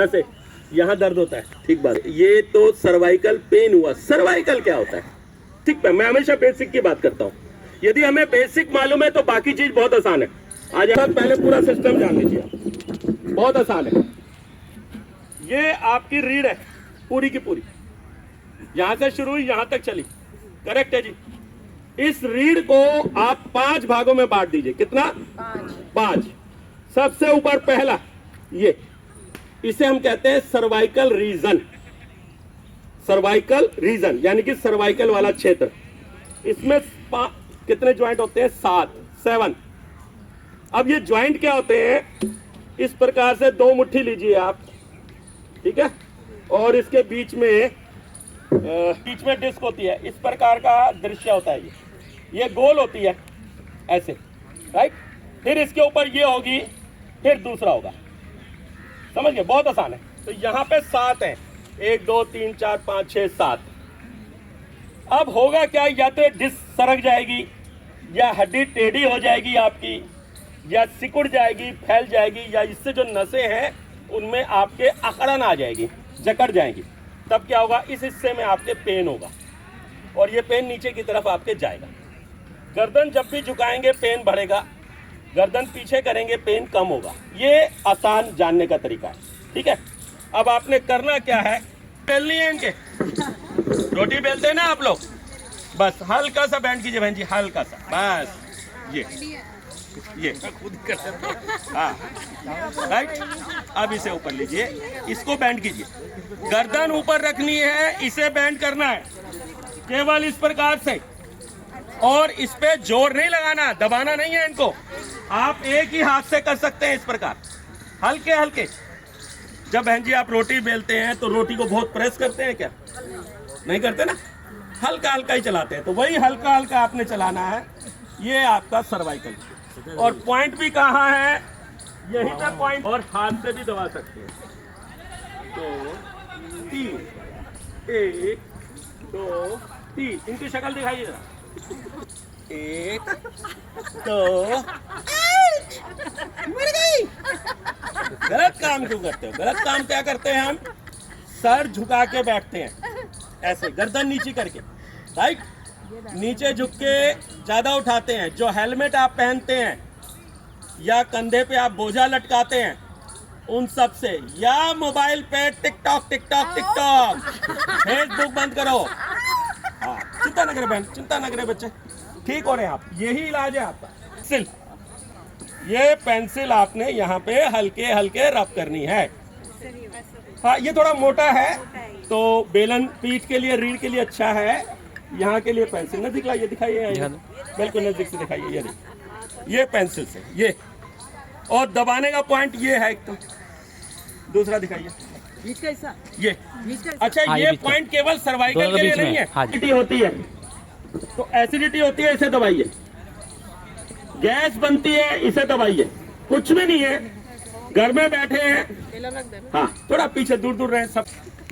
से यहाँ दर्द होता है, ठीक बात है। ये तो सर्वाइकल पेन हुआ। सर्वाइकल क्या होता है, ठीक है। मैं हमेशा बेसिक की बात करता हूँ। यदि हमें बेसिक मालूम है तो बाकी चीज बहुत आसान है। आज आप पहले पूरा सिस्टम जान लीजिए, बहुत आसान है। ये आपकी रीढ़ है पूरी की पूरी, यहां से शुरू हुई यहां तक चली, करेक्ट है जी। इस रीढ़ को आप 5 भागों में बांट दीजिए। कितना? 5। सबसे ऊपर पहला ये, इसे हम कहते हैं सर्वाइकल रीजन। सर्वाइकल रीजन यानी कि सर्वाइकल वाला क्षेत्र। इसमें कितने ज्वाइंट होते हैं? 7। अब ये ज्वाइंट क्या होते हैं? इस प्रकार से 2 मुट्ठी लीजिए आप, ठीक है, और इसके बीच में डिस्क होती है। इस प्रकार का दृश्य होता है। ये गोल होती है ऐसे, राइट। फिर इसके ऊपर ये होगी, फिर दूसरा होगा। समझ गए? बहुत आसान है। तो यहाँ पे 7 है, 1 2 3 4 5 6 7। अब होगा क्या? या तो डिस्क सरक जाएगी, या हड्डी टेढ़ी हो जाएगी आपकी, या सिकुड़ जाएगी, फैल जाएगी, या इससे जो नसें हैं उनमें आपके अकड़न आ जाएगी, जकड़ जाएंगी। तब क्या होगा? इस हिस्से में आपके पेन होगा, और ये पेन नीचे की तरफ आपके जाएगा। गर्दन जब भी झुकाएंगे पेन बढ़ेगा, गर्दन पीछे करेंगे पेन कम होगा। ये आसान जानने का तरीका है, ठीक है। अब आपने करना क्या है? बेलनी है इनके, रोटी बेलते हैं ना आप लोग, बस हल्का सा बैंड कीजिए बहन जी, हल्का सा, बस ये खुद कर सकते हैं। हाँ, राइट। अब इसे ऊपर लीजिए, इसको बैंड कीजिए। गर्दन ऊपर रखनी है, इसे बैंड करना है केवल इस प्रकार से, और इस पे जोर नहीं लगाना, दबाना नहीं है इनको। आप एक ही हाथ से कर सकते हैं इस प्रकार, हल्के हल्के। जब बहन जी आप रोटी बेलते हैं तो रोटी को बहुत प्रेस करते हैं क्या? नहीं करते ना, हल्का हल्का ही चलाते हैं। तो वही हल्का हल्का आपने चलाना है। ये आपका सर्वाइकल। और पॉइंट भी कहाँ है? यहीं पे पॉइंट। और हाथ से भी दबा सकते हैं। 2 3 1 2 3। इनकी शक्ल दिखाइए जरा। 1 2। मर गई। गलत काम क्यों करते हो? गलत काम क्या करते हैं हम? सर झुका के बैठते हैं ऐसे, गर्दन नीचे करके, राइट। नीचे झुक के ज्यादा उठाते हैं। जो हेलमेट आप पहनते हैं या कंधे पे आप बोझा लटकाते हैं, उन सब से, या मोबाइल पे टिकटॉक फेसबुक बंद करो। हाँ, चिंता न करें बहन, चिंता न करें बच्चे, ठीक हो रहे हैं आप। यही इलाज है आपका। पेंसिल, ये पेंसिल आपने यहाँ पे हल्के हल्के रब करनी है। हाँ, ये थोड़ा मोटा है तो बेलन पीठ के लिए, रीढ़ के लिए अच्छा है। यहाँ के लिए पेंसिल न दिखाइए, दिखाइए बिल्कुल नजदीक से दिखाइए। ये पेंसिल से ये, और दबाने का पॉइंट ये है। एक तो दूसरा दिखाइए ये। अच्छा, ये पॉइंट केवल सर्वाइकल के लिए नहीं है। एसिडिटी होती है तो एसिडिटी होती है, इसे दबाइए। गैस बनती है, इसे दबाइए। कुछ भी नहीं है, घर में बैठे हैं। हाँ, थोड़ा पीछे दूर दूर रहे सब।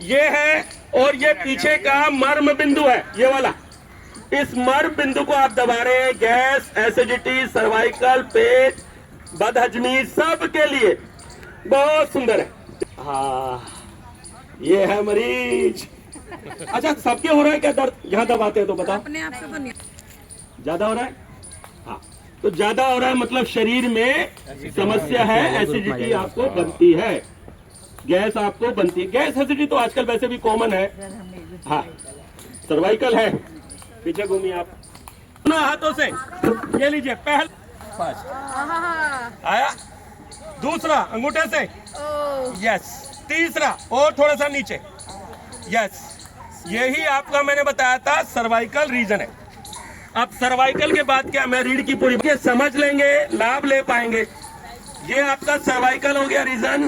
ये है, और ये पीछे का मर्म बिंदु है, ये वाला। इस मर्म बिंदु को आप दबा रहे हैं। गैस, एसिडिटी, सर्वाइकल, पेट, बदहजमी, सब के लिए बहुत सुंदर है। हाँ, ये है मरीज। अच्छा, सबके हो रहा है क्या दर्द? यहाँ दबाते हैं तो बताओ। अपने आप से तो नहीं। ज्यादा हो रहा है? हाँ, तो ज्यादा हो रहा है मतलब शरीर में समस्या है, एसिडिटी आपको बनती है, गैस आपको बनती है। गैस एसिडिटी तो आजकल वैसे भी कॉमन है। हाँ, सर्वाइकल है। पीछे घूमिए आप अपना हाथों से। ये लीजिए, पहला आया, दूसरा अंगूठे से, यस, तीसरा और थोड़ा सा नीचे, यस। यही आपका मैंने बताया था सर्वाइकल रीजन है। अब सर्वाइकल के बाद क्या? मैं रीढ़ की पूरी समझ लेंगे, लाभ ले पाएंगे। ये आपका सर्वाइकल हो गया रीजन।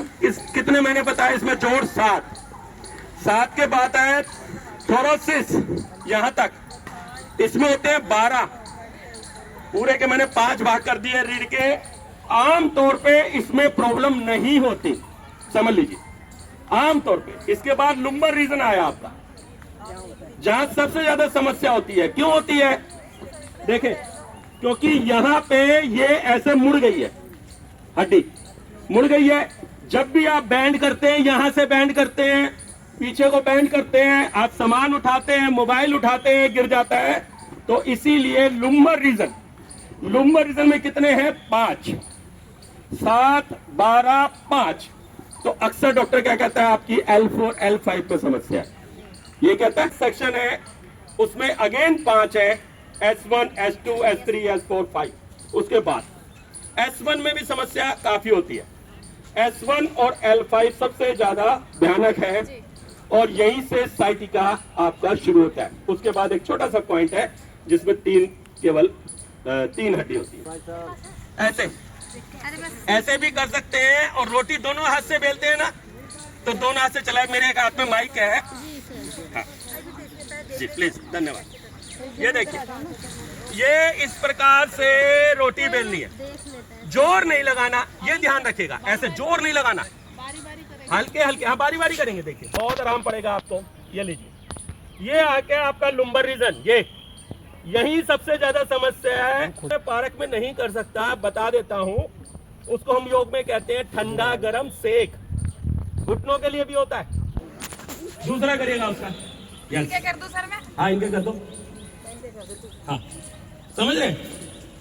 कितने मैंने बताया? इसमें जोड़ 7 के बाद है थोरोसिस, यहां तक। इसमें होते हैं 12। पूरे के मैंने 5 भाग कर दिए रीढ़ के। आम तौर पे इसमें प्रॉब्लम नहीं होती, समझ लीजिए, आम तौर पे। इसके बाद लुम्बर रीजन आया आपका, जहां सबसे ज्यादा समस्या होती है। क्यों होती है? देखें, क्योंकि यहाँ पे ये ऐसे मुड़ गई है, हड्डी मुड़ गई है, जब भी आप बैंड करते हैं, यहां से बैंड करते हैं, पीछे को बैंड करते हैं, आप सामान उठाते हैं, मोबाइल उठाते हैं, गिर जाता है, तो इसीलिए लुम्बर रीजन में कितने हैं? 5, 7, 12, 5। तो अक्सर डॉक्टर क्या कहता है, आपकी L4, L5 में समस्या है। ये कहता है सेक्शन है, उसमें अगेन 5 है, S1, S2, S3, S4, 5। उसके बाद S1 में भी समस्या काफी होती है। S1 और L5 सबसे ज्यादा भयानक है और यहीं से साइटिका आपका शुरू होता है। उसके बाद एक छोटा सा पॉइंट है जिसमें केवल 3 हड्डी होती है। ऐसे भी कर सकते हैं, और रोटी दोनों हाथ से बेलते हैं ना, तो दोनों हाथ से चलाए। मेरे एक हाथ में माइक है। हाँ जी, प्लीज, धन्यवाद। ये देखिए, ये इस प्रकार से रोटी बेलनी है, जोर नहीं लगाना, ये ध्यान रखिएगा। ऐसे जोर नहीं लगाना, हल्के हल्के, हाँ बारी बारी करेंगे। देखिए बहुत आराम पड़ेगा आपको। ये लीजिए, ये आके आपका लुम्बर रीजन, ये यही सबसे ज्यादा समस्या है। पार्क में नहीं कर सकता, बता देता हूँ। उसको हम योग में कहते हैं ठंडा गरम सेक। घुटनों के लिए भी होता है। दूसरा करिएगा उसका। इनके कर दो सर मैं। हाँ, इनके कर दो। हाँ, समझ रहे?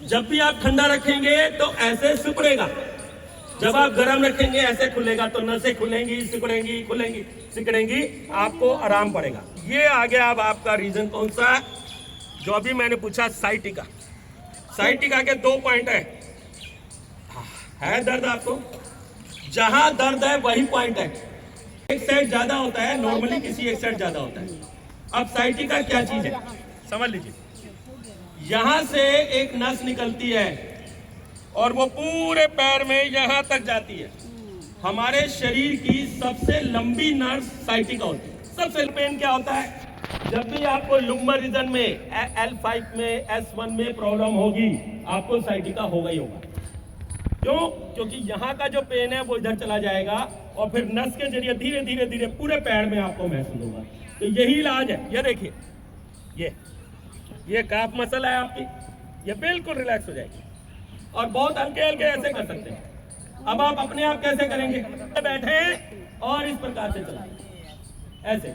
जब भी आप ठंडा रखेंगे तो ऐसे सिकुड़ेगा, जब आप गर्म रखेंगे ऐसे खुलेगा, तो नसें खुलेंगी, सिकुड़ेंगी, खुलेंगी, सिकुड़ेंगी, आपको आराम पड़ेगा। ये आ गया अब आपका रीजन कौन सा, जो अभी मैंने पूछा, साइटिका। साइटिका के 2 पॉइंट है दर्द आपको, जहां दर्द है वही पॉइंट है। एक साइड ज्यादा होता है, नॉर्मली किसी एक साइड ज्यादा होता है। अब साइटिका क्या चीज है समझ लीजिए। यहां से एक नस निकलती है और वो पूरे पैर में यहां तक जाती है। हमारे शरीर की सबसे लंबी नर्व साइटिका होती है। सबसे पेन क्या होता है, जब भी आपको लुम्बर रीजन में, L5 में, S1 में प्रॉब्लम होगी, आपको साइटिका होगा ही होगा। क्यों? क्योंकि यहाँ का जो पेन है वो इधर चला जाएगा और फिर नस के जरिए धीरे धीरे धीरे पूरे पैर में आपको महसूस होगा। तो यही इलाज है। ये देखिए, ये काफ मसल है आपकी, ये बिल्कुल रिलैक्स हो जाएगी। और बहुत हल्के हल्के ऐसे कर सकते हैं। अब आप अपने आप कैसे करेंगे, बैठे और इस प्रकार से चलाएं, ऐसे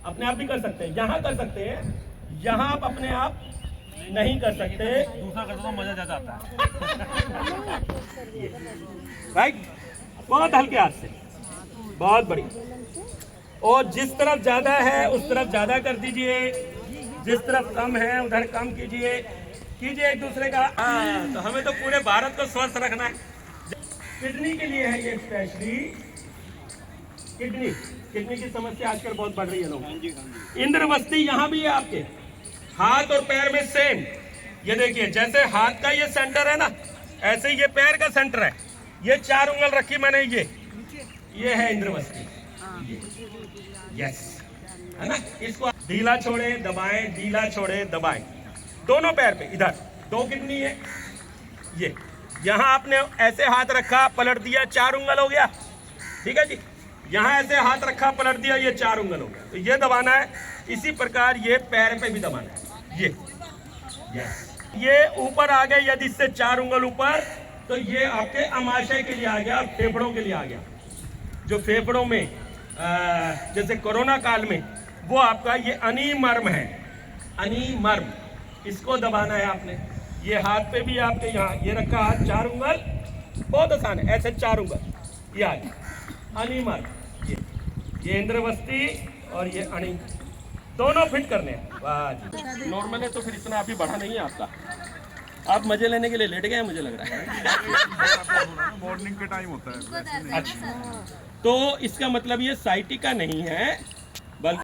अपने आप भी कर सकते हैं। यहाँ कर सकते हैं, यहाँ आप अपने आप नहीं कर सकते। दूसरा करते तो मजा ज्यादा आता है। राइट, बहुत हल्के हाथ से, बहुत बढ़िया। और जिस तरफ ज्यादा है उस तरफ ज्यादा कर दीजिए, जिस तरफ कम है उधर कम कीजिए एक दूसरे का। तो हमें तो पूरे भारत को स्वस्थ रखना है। किडनी के लिए है ये स्पेशली। किडनी की समस्या आजकल बहुत बढ़ रही है लोग। इंद्रवस्ती यहाँ भी है आपके हाथ और पैर में सेम। ये देखिए, जैसे हाथ का ये सेंटर है ना, ऐसे ये पैर का सेंटर है। ये 4 उंगल रखी मैंने, ये है इंद्रवस्ती। यस, है ना। इसको ढीला छोड़े दबाएं, ढीला छोड़े दबाएं, दोनों पैर पे। इधर 2 किडनी है। ये यहाँ आपने ऐसे हाथ रखा, पलट दिया, 4 उंगल हो गया। ठीक है जी। यहाँ ऐसे हाथ रखा, पलट दिया, ये 4 उंगल हो गया। तो ये दबाना है। इसी प्रकार ये पैर पे भी दबाना है। ये ऊपर आ गए, यदि इससे 4 उंगल ऊपर, तो ये आपके अमाशय के लिए आ गया और फेफड़ों के लिए आ गया। जो फेफड़ों में जैसे कोरोना काल में, वो आपका ये अनिमर्म है। अनिमर्म, इसको दबाना है आपने। ये हाथ पे भी आपके यहाँ ये रखा हाथ, 4 उंगल, बहुत आसान है। ऐसे 4 उंगल, ये आ गया अनिमर्म। ये इंद्रवस्ती और ये अणि, दोनों फिट करने हैं। वाह जी। नॉर्मल है तो फिर इतना अभी बढ़ा नहीं है आपका। आप मजे लेने के लिए लेट गए हैं मुझे लग रहा है। मॉर्निंग के टाइम होता है। अच्छा, तो इसका मतलब ये साइटिका नहीं है, बल्कि